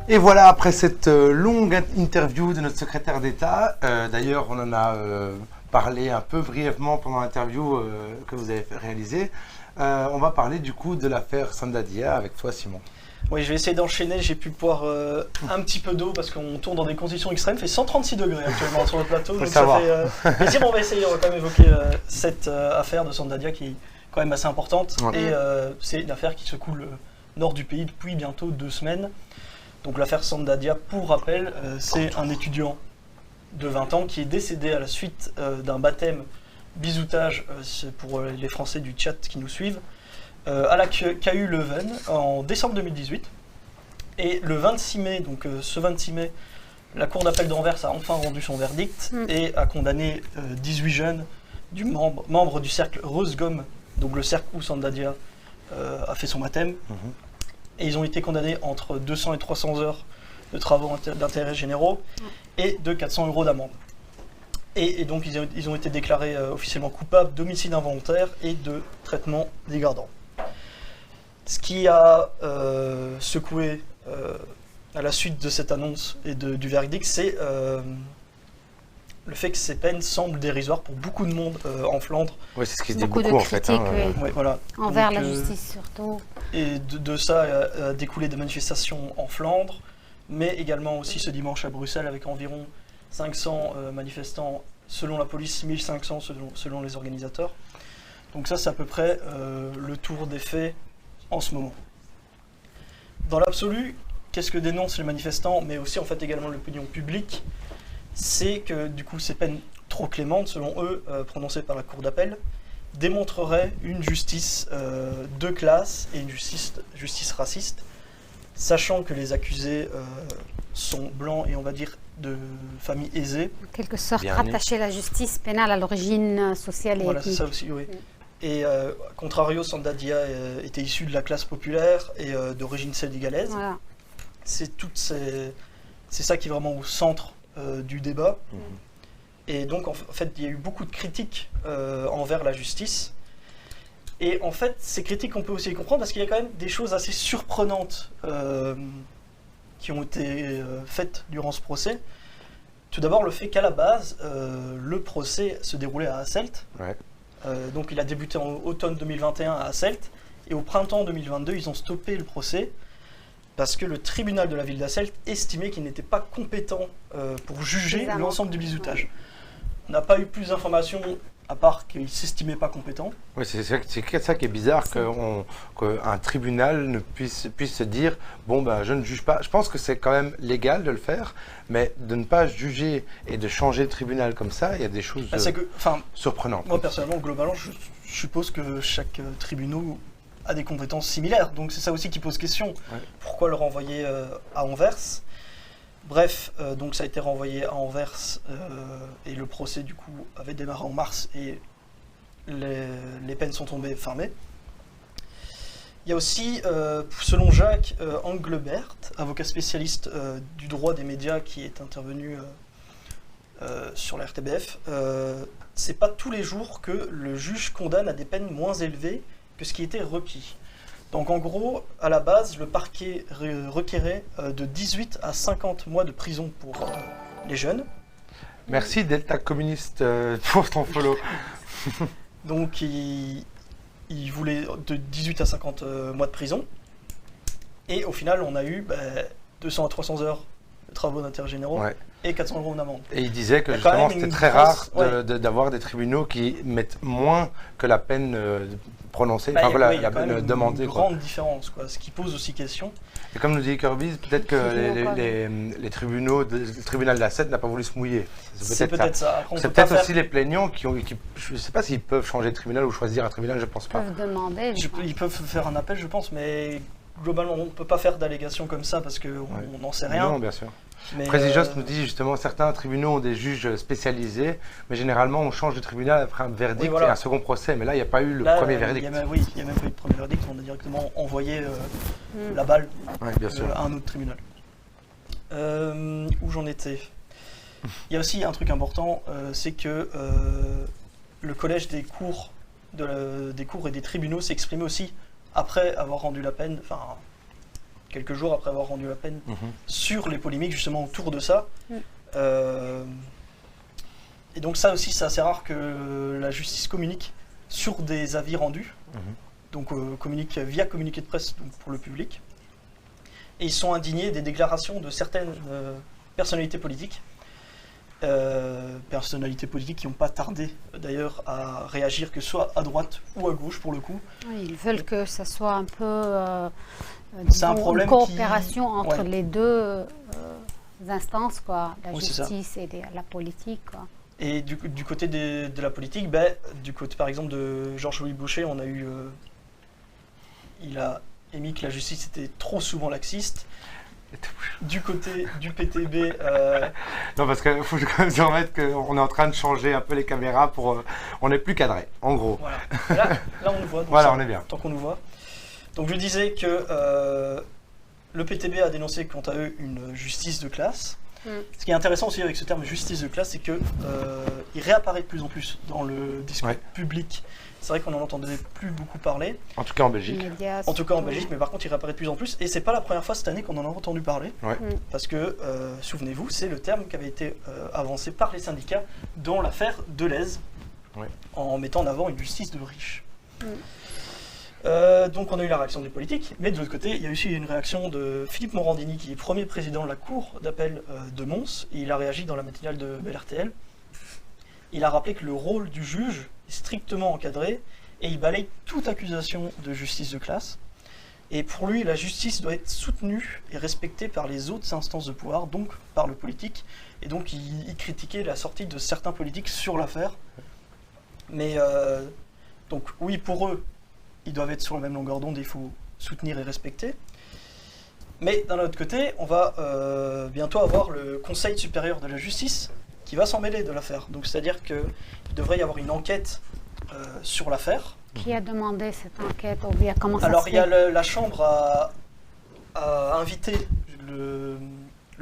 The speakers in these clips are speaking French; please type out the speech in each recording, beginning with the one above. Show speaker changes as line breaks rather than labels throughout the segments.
Et voilà, après cette longue interview de notre secrétaire d'État, d'ailleurs on en a parlé un peu brièvement pendant l'interview que vous avez réalisée, on va parler du coup de l'affaire Sandadia avec toi Simon.
Oui, je vais essayer d'enchaîner, j'ai pu boire un petit peu d'eau parce qu'on tourne dans des conditions extrêmes, il fait 136 degrés actuellement sur le plateau, donc ça fait plaisir. On va essayer, on va quand même évoquer cette affaire de Sandadia qui est quand même assez importante, et c'est une affaire qui secoue le nord du pays depuis bientôt 2 semaines. Donc l'affaire Sandadia, pour rappel, c'est un étudiant de 20 ans qui est décédé à la suite d'un baptême bisoutage, pour les Français du chat qui nous suivent, à la KU Leuven en décembre 2018. Et le 26 mai, donc ce 26 mai, la Cour d'appel d'Anvers a enfin rendu son verdict et a condamné 18 jeunes membres du cercle Reusgom, donc le cercle où Sandadia a fait son baptême. Et ils ont été condamnés entre 200 et 300 heures de travaux d'intérêt généraux et de 400 € d'amende. Et donc ils ont été déclarés officiellement coupables d'homicide involontaire et de traitement dégradant. Ce qui a secoué à la suite de cette annonce et du verdict, c'est le fait que ces peines semblent dérisoires pour beaucoup de monde en Flandre.
Oui, c'est ce qui se dit beaucoup en fait.
Oui.
Voilà.
Envers la justice surtout.
Et de ça a découlé des manifestations en Flandre, mais également aussi ce dimanche à Bruxelles avec environ 500 manifestants selon la police, 1500 selon les organisateurs. Donc ça c'est à peu près le tour des faits en ce moment. Dans l'absolu, qu'est-ce que dénoncent les manifestants, mais aussi en fait également l'opinion publique? C'est que du coup ces peines trop clémentes, selon eux, prononcées par la Cour d'appel, démontreraient une justice de classe et une justice raciste, sachant que les accusés sont blancs et on va dire de familles aisées.
En quelque sorte, rattacher la justice pénale à l'origine sociale et
voilà,
ethnique.
c'est ça aussi, oui. Et contrario, Sandadia était issu de la classe populaire et d'origine sénégalaise.
Voilà.
C'est ça qui est vraiment au centre du débat. Et donc en fait il y a eu beaucoup de critiques envers la justice. Et en fait ces critiques on peut aussi les comprendre parce qu'il y a quand même des choses assez surprenantes qui ont été faites durant ce procès. Tout d'abord le fait qu'à la base le procès se déroulait à Hasselt. Donc il a débuté en automne 2021 à Hasselt et au printemps 2022 ils ont stoppé le procès parce que le tribunal de la ville d'Hasselt estimait qu'il n'était pas compétent pour juger l'ensemble du bisoutage. On n'a pas eu plus d'informations à part qu'il ne s'estimait pas compétent.
Oui, c'est ça qui est bizarre, qu'un tribunal ne puisse se dire « bon, ben, je ne juge pas ». Je pense que c'est quand même légal de le faire, mais de ne pas juger et de changer de tribunal comme ça, il y a des choses surprenantes.
Moi, personnellement, globalement, je suppose que chaque tribunal a des compétences similaires, donc c'est ça aussi qui pose question. Pourquoi le renvoyer à Anvers? Bref, donc ça a été renvoyé à Anvers et le procès du coup avait démarré en mars et les peines sont tombées fin mai. Il y a aussi, selon Jacques Englebert, avocat spécialiste du droit des médias qui est intervenu sur la RTBF, c'est pas tous les jours que le juge condamne à des peines moins élevées que ce qui était requis. Donc en gros, à la base, le parquet requérait de 18 à 50 mois de prison pour les jeunes.
Merci Delta Communiste pour ton follow.
Donc il voulait de 18 à 50 mois de prison. Et au final, on a eu 200 à 300 heures de travaux d'intérêt généraux et 400 € d'amende.
Et il disait que justement c'était très rare d'avoir des tribunaux qui mettent moins que la peine prononcée, la peine demandée.
Il y a une grande différence, ce qui pose aussi question.
Et comme nous dit Kirby, peut-être que les tribunaux, le tribunal d'Hasselt n'a pas voulu se mouiller.
C'est peut-être ça.
C'est peut-être aussi les plaignants qui je ne sais pas s'ils peuvent changer de tribunal ou choisir un tribunal, je ne pense pas.
Ils peuvent faire un appel, je pense, mais globalement, on ne peut pas faire d'allégations comme ça parce qu'on n'en sait rien.
Non, bien sûr. Président nous dit justement certains tribunaux ont des juges spécialisés, mais généralement on change de tribunal après un verdict et un second procès. Mais là, il n'y a pas eu le premier verdict.
Il n'y a même pas eu de premier verdict, on a directement envoyé la balle à un autre tribunal. Où j'en étais? Il y a aussi un truc important, c'est que le collège des cours et des tribunaux s'est exprimé aussi après avoir rendu la peine, quelques jours après avoir rendu la peine, sur les polémiques justement autour de ça. Et donc ça aussi, c'est assez rare que la justice communique sur des avis rendus, donc communique via communiqué de presse donc pour le public. Et ils sont indignés des déclarations de certaines personnalités politiques. Personnalités politiques qui n'ont pas tardé d'ailleurs à réagir, que ce soit à droite ou à gauche pour le coup.
Oui, ils veulent que ça soit un peu
c'est un problème
une coopération entre les deux instances, quoi, la justice et la politique. Quoi.
Et du côté de la politique, du côté par exemple de Georges-Louis Boucher, on a eu, il a émis que la justice était trop souvent laxiste. Du côté du PTB...
Non, parce qu'il faut quand même se remettre qu'on est en train de changer un peu les caméras pour... on n'est plus cadré, en gros.
Voilà. Là on nous voit.
Voilà, on est bien.
Tant qu'on nous voit. Donc je disais que le PTB a dénoncé quant à eux une justice de classe. Ce qui est intéressant aussi avec ce terme justice de classe, c'est qu'il réapparaît de plus en plus dans le discours public. C'est vrai qu'on n'en entendait plus beaucoup parler.
En tout cas en Belgique.
En tout cas en Belgique, mais par contre il réapparaît de plus en plus. Et c'est pas la première fois cette année qu'on en a entendu parler. Parce que, souvenez-vous, c'est le terme qui avait été avancé par les syndicats dans l'affaire Deleuze, en mettant en avant une justice de riches. Donc on a eu la réaction des politiques, mais de l'autre côté, il y a aussi une réaction de Philippe Morandini, qui est premier président de la Cour d'appel de Mons, et il a réagi dans la matinale de Bel RTL. Il a rappelé que le rôle du juge est strictement encadré, et il balaye toute accusation de justice de classe. Et pour lui, la justice doit être soutenue et respectée par les autres instances de pouvoir, donc par le politique. Et donc il critiquait la sortie de certains politiques sur l'affaire. Mais donc oui, pour eux, ils doivent être sur la même longueur d'onde, il faut soutenir et respecter. Mais d'un autre côté, on va bientôt avoir le Conseil supérieur de la justice qui va s'en mêler de l'affaire. Donc c'est-à-dire qu'il devrait y avoir une enquête sur l'affaire.
Qui a demandé cette enquête ou bien comment ça
Alors
se
il y a
fait
la Chambre a invité le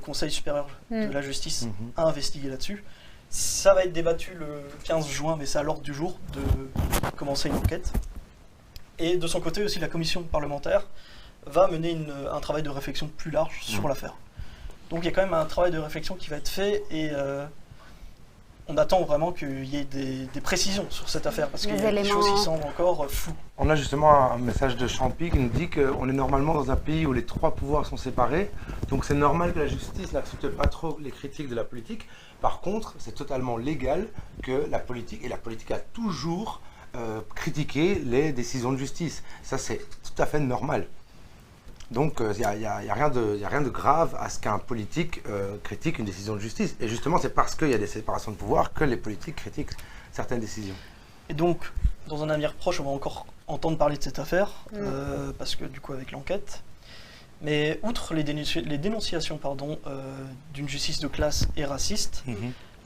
Conseil supérieur de la justice à investiguer là-dessus. Ça va être débattu le 15 juin, mais c'est à l'ordre du jour de commencer une enquête. Et de son côté aussi, la commission parlementaire va mener un travail de réflexion plus large sur l'affaire. Donc il y a quand même un travail de réflexion qui va être fait et on attend vraiment qu'il y ait des précisions sur cette affaire parce qu'il y a des choses qui semblent encore floues.
On a justement un message de Champy qui nous dit qu'on est normalement dans un pays où les trois pouvoirs sont séparés, donc c'est normal que la justice n'accepte pas trop les critiques de la politique. Par contre, c'est totalement légal que la politique a toujours critiquer les décisions de justice. Ça, c'est tout à fait normal. Donc, il n'y a rien de grave à ce qu'un politique critique une décision de justice. Et justement, c'est parce qu'il y a des séparations de pouvoir que les politiques critiquent certaines décisions.
Et donc, dans un avenir proche, on va encore entendre parler de cette affaire, parce que du coup, avec l'enquête. Mais outre les dénonciations d'une justice de classe et raciste,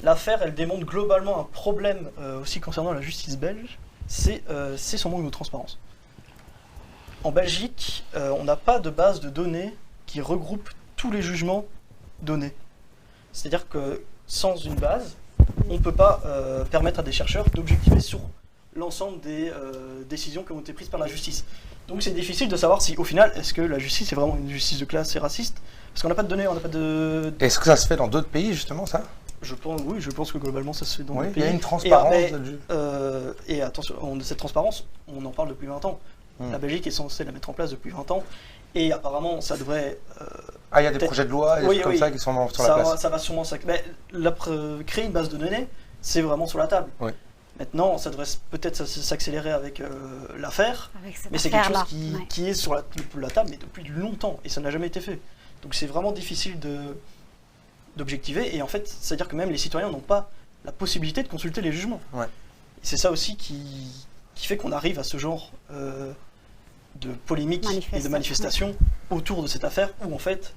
l'affaire, elle démontre globalement un problème aussi concernant la justice belge. C'est son manque de transparence. En Belgique, on n'a pas de base de données qui regroupe tous les jugements donnés. C'est-à-dire que sans une base, on ne peut pas permettre à des chercheurs d'objectiver sur l'ensemble des décisions qui ont été prises par la justice. Donc c'est difficile de savoir si, au final, est-ce que la justice est vraiment une justice de classe et raciste? Parce qu'on n'a pas de données, on n'a pas de...
Est-ce que ça se fait dans d'autres pays, justement, ça?
Je pense que globalement ça se fait dans les pays.
Il y a une transparence.
Et attention, cette transparence, on en parle depuis 20 ans. La Belgique est censée la mettre en place depuis 20 ans. Et apparemment, ça devrait...
il y a des projets de loi et des trucs comme ça qui sont sur la place.
Ça va sûrement... créer une base de données, c'est vraiment sur la table. Maintenant, ça devrait peut-être s'accélérer avec l'affaire. Mais c'est quelque chose qui est sur la table mais depuis longtemps. Et ça n'a jamais été fait. Donc c'est vraiment difficile d'objectiver, et en fait, c'est-à-dire que même les citoyens n'ont pas la possibilité de consulter les jugements. C'est ça aussi qui fait qu'on arrive à ce genre de polémiques et de manifestations autour de cette affaire, où en fait,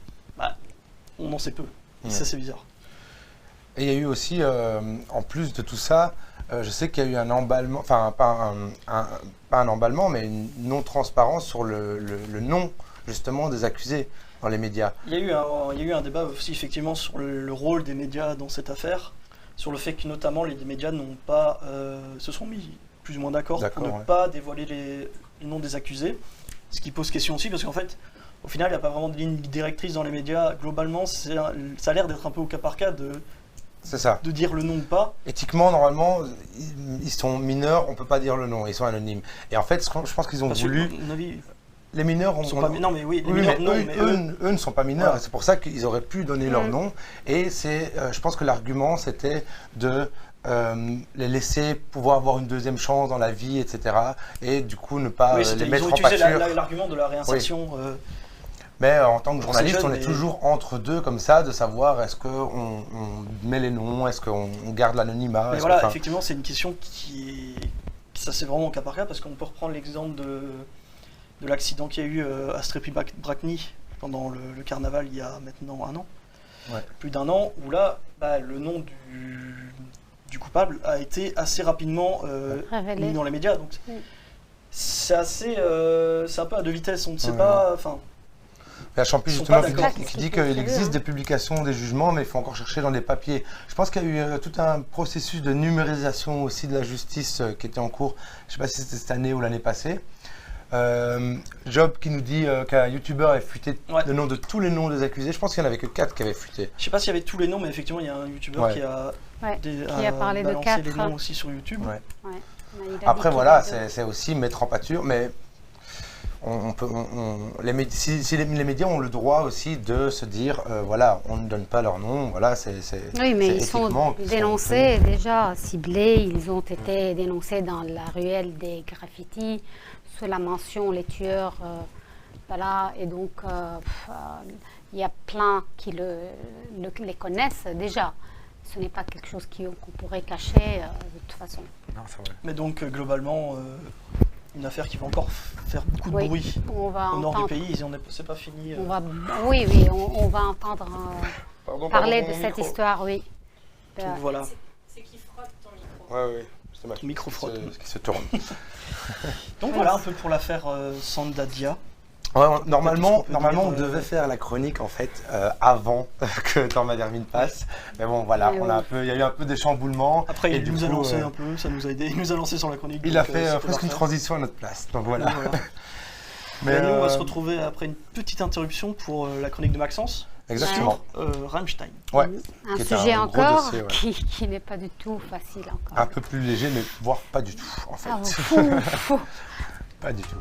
on en sait peu. Et ça, c'est bizarre.
Et il y a eu aussi, en plus de tout ça, je sais qu'il y a eu un emballement, enfin pas un emballement, mais une non-transparence sur le nom, justement, des accusés dans les médias.
Il y a eu un débat aussi effectivement sur le rôle des médias dans cette affaire, sur le fait que notamment les médias n'ont pas se sont mis plus ou moins d'accord pour ne pas dévoiler les noms des accusés, ce qui pose question aussi parce qu'en fait au final, il n'y a pas vraiment de ligne directrice dans les médias. Globalement, ça a l'air d'être un peu au cas par cas de dire le nom ou pas.
Éthiquement, normalement, ils sont mineurs, on ne peut pas dire le nom, ils sont anonymes. Et en fait, je pense qu'ils ont voulu... Les mineurs
sont pas mineurs, mais oui, les mineurs, non, mais
eux ne sont pas mineurs, et c'est pour ça qu'ils auraient pu donner leur nom. Et je pense que l'argument, c'était de les laisser pouvoir avoir une deuxième chance dans la vie, etc. Et du coup, ne pas les mettre en pâture.
Ils ont utilisé l'argument de la réinsertion. Oui.
Mais en tant que journaliste, on est toujours entre deux comme ça, de savoir est-ce qu'on met les noms, est-ce qu'on garde l'anonymat.
Mais voilà, effectivement, c'est une question ça c'est vraiment au cas par cas, parce qu'on peut reprendre l'exemple de l'accident qu'il y a eu à Strepy-Bracny pendant le carnaval il y a maintenant un an, plus d'un an, où là, le nom du coupable a été assez rapidement mis dans les médias. Donc c'est un peu à deux vitesses, on ne sait pas...
La Champy justement qui dit qu'il existe des publications, des jugements, mais il faut encore chercher dans les papiers. Je pense qu'il y a eu tout un processus de numérisation aussi de la justice qui était en cours. Je ne sais pas si c'était cette année ou l'année passée. Job qui nous dit qu'un youtubeur avait fuité le nom de tous les noms des accusés. Je pense qu'il n'y en avait que 4 qui avaient fuité.
Je ne sais pas s'il y avait tous les noms, mais effectivement il y a un youtubeur qui a
parlé de
4 les noms aussi sur YouTube.
Après voilà, c'est aussi mettre en pâture, mais si les médias ont le droit aussi de se dire voilà, on ne donne pas leur nom, voilà,
oui, mais ils sont dénoncés déjà, ciblés, ils ont été dénoncés dans la ruelle des graffitis sous la mention les tueurs, voilà, et donc il y a plein qui les connaissent déjà. Ce n'est pas quelque chose qu'on pourrait cacher de toute façon.
Non, c'est vrai.
Mais donc globalement une affaire qui va encore faire beaucoup de bruit au nord du pays, c'est pas fini.
On va entendre parler de cette histoire, oui.
Donc, voilà.
C'est qui frotte ton micro.
Oui, c'est ma
micro frotte.
Qui se tourne.
Donc voilà un peu pour l'affaire Sandadia.
Ouais, normalement, on devait faire la chronique en fait avant que Tormadermine passe, mais bon voilà, il y a eu un peu des chamboulements.
Après il nous a lancé un peu, ça nous a aidé, il nous a lancé sur la chronique.
Il a fait presque une transition à notre place, donc voilà.
Mais nous on va se retrouver après une petite interruption pour la chronique de Maxence.
Exactement.
Rammstein.
Ouais.
Un sujet encore dossier, qui n'est pas du tout facile encore.
Un peu plus léger, mais voire pas du tout en fait.
Fou.
Pas du tout.